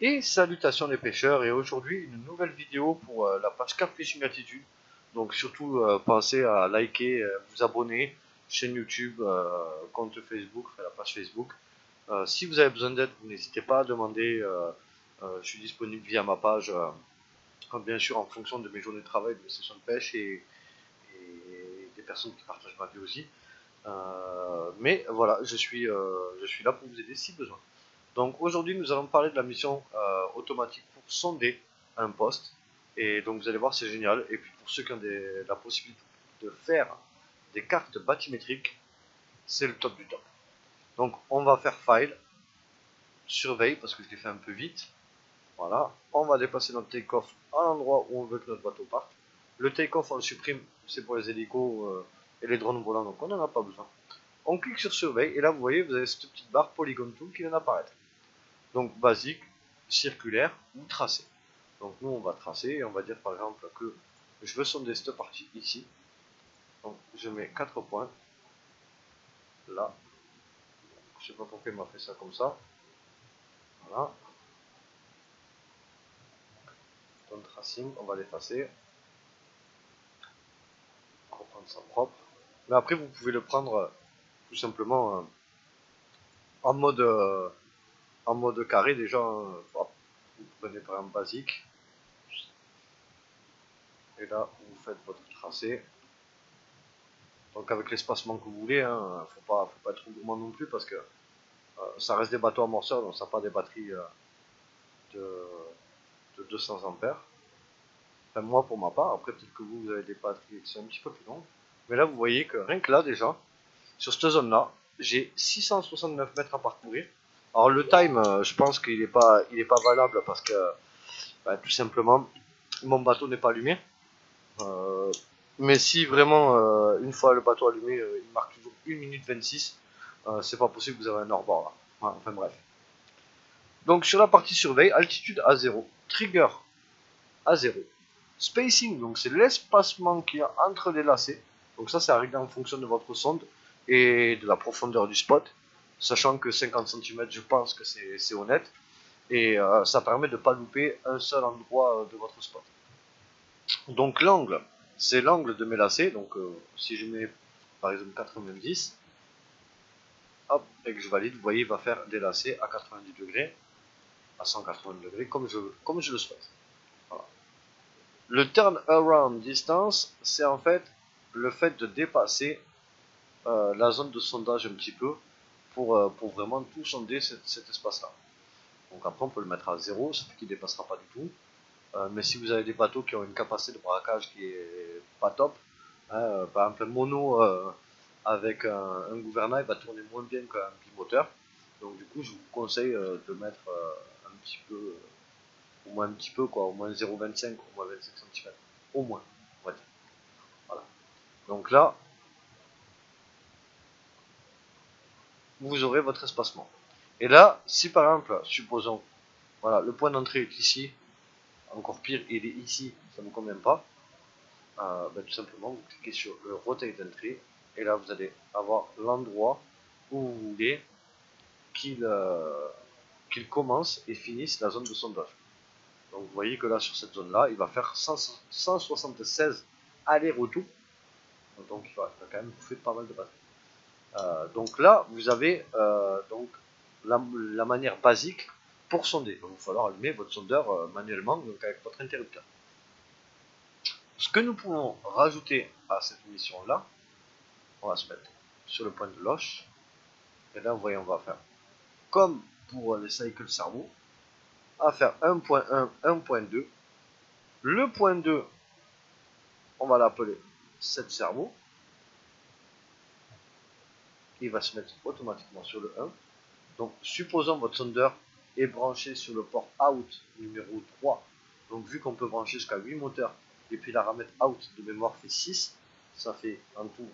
Et salutations les pêcheurs, et aujourd'hui une nouvelle vidéo pour la page Carp Fishing Attitude. Donc surtout pensez à liker, vous abonner, chaîne YouTube, compte Facebook, enfin, la page Facebook. Si vous avez besoin d'aide, vous n'hésitez pas à demander, je suis disponible via ma page, bien sûr en fonction de mes journées de travail, de mes sessions de pêche et des personnes qui partagent ma vie aussi. Mais voilà, je suis là pour vous aider si besoin. Donc aujourd'hui, nous allons parler de la mission automatique pour sonder un poste. Et donc vous allez voir, c'est génial. Et puis pour ceux qui ont la possibilité de faire des cartes bathymétriques, c'est le top du top. Donc on va faire file, surveille, parce que je l'ai fait un peu vite. Voilà, on va déplacer notre take-off à l'endroit où on veut que notre bateau parte. Le take-off, on le supprime, c'est pour les hélicos et les drones volants, donc on n'en a pas besoin. On clique sur surveille, et là vous voyez, vous avez cette petite barre Polygon Tool qui vient d'apparaître. Donc basique, circulaire ou tracé. Donc nous on va tracer et on va dire par exemple que je veux sonder cette partie ici. Donc je mets 4 points là. Je sais pas pourquoi il m'a fait ça comme ça. Voilà. Donc tracing, on va l'effacer. On va reprendre ça propre. Mais après vous pouvez le prendre tout simplement en mode carré déjà. Vous prenez par exemple basique. Et là vous faites votre tracé. Donc avec l'espacement que vous voulez, hein, faut pas être trop gourmand non plus parce que ça reste des bateaux amorceurs, donc ça n'a pas des batteries de, de 200 ampères. Enfin, moi pour ma part, après peut-être que vous avez des batteries qui sont un petit peu plus longues. Mais là, vous voyez que rien que là déjà, sur cette zone-là, j'ai 669 mètres à parcourir. Alors le time, je pense qu'il n'est pas valable parce que tout simplement, mon bateau n'est pas allumé. Euh, mais si vraiment, une fois le bateau allumé, il marque toujours 1 minute 26, c'est pas possible, vous avez un hors-bord là. Enfin bref. Donc sur la partie surveille, altitude à 0, trigger à 0, spacing, donc c'est l'espacement qu'il y a entre les lacets. Donc ça c'est à régler en fonction de votre sonde et de la profondeur du spot, sachant que 50 cm je pense que c'est honnête. Et ça permet de ne pas louper un seul endroit de votre spot. Donc l'angle, c'est l'angle de mes lacets. Donc si je mets par exemple 90, hop, et que je valide, vous voyez, il va faire des lacets à 90 degrés, à 180 degrés, comme je le souhaite. Voilà. Le turn around distance, c'est en fait le fait de dépasser la zone de sondage un petit peu pour vraiment tout sonder cet espace-là. Donc après, on peut le mettre à 0, ce qui ne dépassera pas du tout. Mais si vous avez des bateaux qui ont une capacité de braquage qui est pas top, hein, par exemple un mono avec un gouvernail va tourner moins bien qu'un bimoteur. Donc du coup, je vous conseille de mettre un petit peu, au moins un petit peu, quoi, au moins 0,25, au moins 25 cm. Au moins, on va dire. Voilà. Donc là, vous aurez votre espacement. Et là, si par exemple, supposons, voilà, le point d'entrée est ici, encore pire, il est ici, ça ne me convient pas, tout simplement, vous cliquez sur le Rotate Entry, et là, vous allez avoir l'endroit où vous voulez qu'il commence et finisse la zone de sondage. Donc, vous voyez que là, sur cette zone-là, il va faire 176 allers-retours, donc il va quand même bouffer pas mal de batterie. Donc là, vous avez donc la manière basique pour sonder. Donc, il va falloir allumer votre sondeur manuellement, donc avec votre interrupteur. Ce que nous pouvons rajouter à cette mission-là, on va se mettre sur le point de loche. Et là, vous voyez, on va faire comme pour les cycles cerveau, à faire 1.1, 1.2. Le point 2, on va l'appeler 7 cerveau. Il va se mettre automatiquement sur le 1. Donc, supposons votre sondeur est branché sur le port out numéro 3. Donc, vu qu'on peut brancher jusqu'à 8 moteurs, et puis la ramette out de mémoire fait 6, ça fait en tout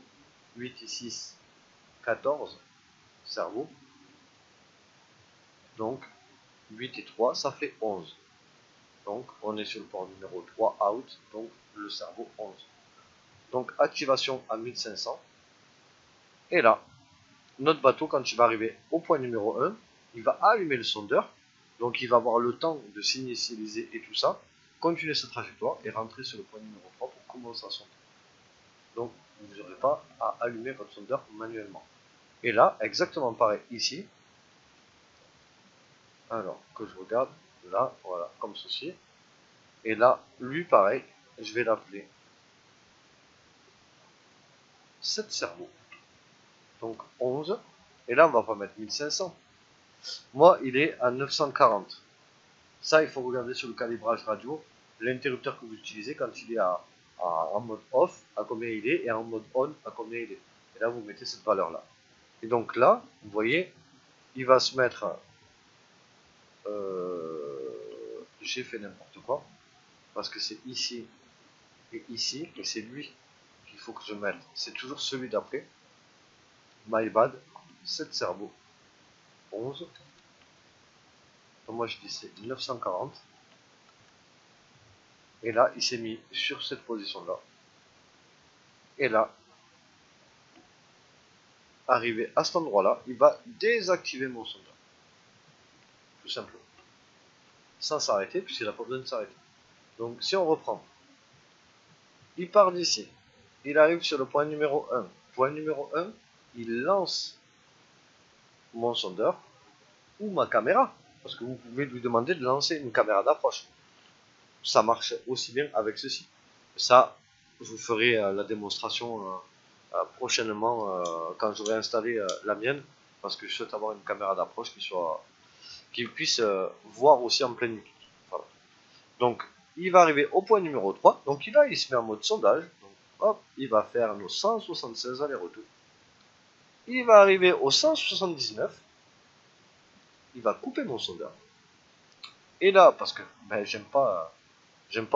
8 et 6, 14 cerveaux. Donc, 8 et 3, ça fait 11. Donc, on est sur le port numéro 3 out, donc le cerveau 11. Donc, activation à 1500. Et là, notre bateau, quand il va arriver au point numéro 1, il va allumer le sondeur. Donc il va avoir le temps de s'initialiser et tout ça, continuer sa trajectoire et rentrer sur le point numéro 3 pour commencer à sonder. Donc vous n'aurez pas à allumer votre sondeur manuellement. Et là, exactement pareil ici. Alors que je regarde, là, voilà, comme ceci. Et là, lui pareil, je vais l'appeler 7 cerveaux. Donc 11. Et là, on va pas mettre 1500. Moi, il est à 940. Ça, il faut regarder sur le calibrage radio l'interrupteur que vous utilisez quand il est en mode off, à combien il est, et en mode on, à combien il est. Et là, vous mettez cette valeur-là. Et donc là, vous voyez, il va se mettre... j'ai fait n'importe quoi, parce que c'est ici et c'est lui qu'il faut que je mette. C'est toujours celui d'après. My bad, 7 cerveaux. 11. Donc moi, je dis c'est 940. Et là, il s'est mis sur cette position-là. Et là, arrivé à cet endroit-là, il va désactiver mon sondeur. Tout simplement. Sans s'arrêter, puisqu'il n'a pas besoin de s'arrêter. Donc, si on reprend, il part d'ici. Il arrive sur le point numéro 1. Point numéro 1, il lance mon sondeur ou ma caméra. Parce que vous pouvez lui demander de lancer une caméra d'approche. Ça marche aussi bien avec ceci. Ça, je vous ferai la démonstration prochainement quand j'aurai installé la mienne, parce que je souhaite avoir une caméra d'approche qui puisse voir aussi en pleine nuit. Voilà. Donc, il va arriver au point numéro 3. Donc, il se met en mode sondage. Donc, hop, il va faire nos 176 allers-retours. Il va arriver au 179. Il va couper mon sondage. Et là, parce que ben, j'aime pas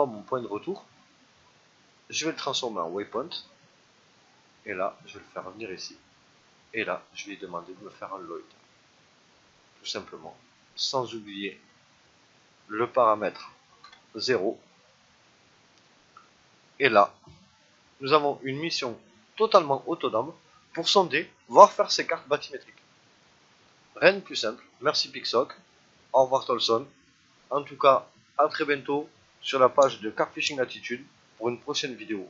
mon point de retour, je vais le transformer en waypoint. Et là, je vais le faire venir ici. Et là, je vais lui demander de me faire un load. Tout simplement. Sans oublier le paramètre 0. Et là, nous avons une mission totalement autonome pour sonder, voire faire ses cartes bathymétriques. Rien de plus simple. Merci Pixoc. Au revoir Tolson. En tout cas, à très bientôt sur la page de Card Fishing Attitude pour une prochaine vidéo.